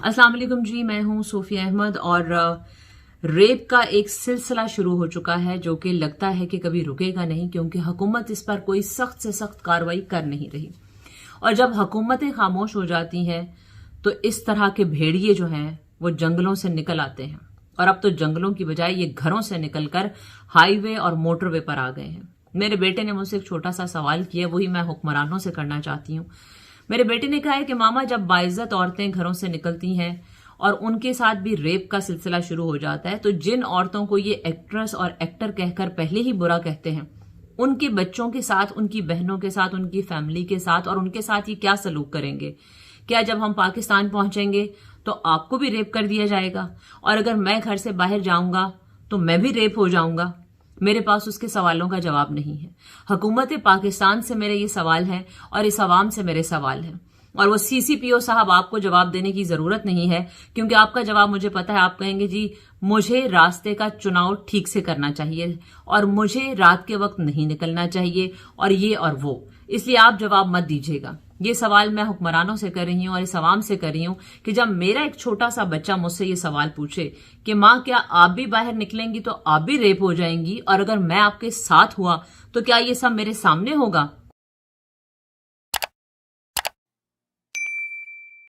अस्सलाम वालेकुम जी, मैं हूं सोफिया अहमद और रेप का एक सिलसिला शुरू हो चुका है जो कि लगता है कि कभी रुकेगा नहीं, क्योंकि हुकूमत इस पर कोई सख्त से सख्त कार्रवाई कर नहीं रही। और जब हुकूमतें खामोश हो जाती हैं तो इस तरह के भेड़िए जो हैं वो जंगलों से निकल आते हैं, और अब तो जंगलों की बजाय ये घरों से निकलकर हाईवे और मोटरवे पर आ गए हैं। मेरे बेटे ने मुझसे एक छोटा सा सवाल किया, वही मैं हुक्मरानों से करना चाहती हूँ। मेरे बेटे ने कहा है कि मामा, जब बाइज्जत औरतें घरों से निकलती हैं और उनके साथ भी रेप का सिलसिला शुरू हो जाता है, तो जिन औरतों को ये एक्ट्रेस और एक्टर कहकर पहले ही बुरा कहते हैं, उनके बच्चों के साथ, उनकी बहनों के साथ, उनकी फैमिली के साथ और उनके साथ ये क्या सलूक करेंगे? क्या जब हम पाकिस्तान पहुंचेंगे तो आपको भी रेप कर दिया जाएगा? और अगर मैं घर से बाहर जाऊंगा तो मैं भी रेप हो जाऊंगा? मेरे पास उसके सवालों का जवाब नहीं है। हुकूमत पाकिस्तान से मेरे ये सवाल है और इस अवाम से मेरे सवाल है, और वो सीसीपीओ साहब, आपको जवाब देने की जरूरत नहीं है, क्योंकि आपका जवाब मुझे पता है। आप कहेंगे जी मुझे रास्ते का चुनाव ठीक से करना चाहिए और मुझे रात के वक्त नहीं निकलना चाहिए और ये और वो, इसलिए आप जवाब मत दीजिएगा। ये सवाल मैं हुक्मरानों से कर रही हूँ और इस अवाम से कर रही हूँ कि जब मेरा एक छोटा सा बच्चा मुझसे ये सवाल पूछे कि माँ, क्या आप भी बाहर निकलेंगी तो आप भी रेप हो जाएंगी, और अगर मैं आपके साथ हुआ तो क्या ये सब मेरे सामने होगा?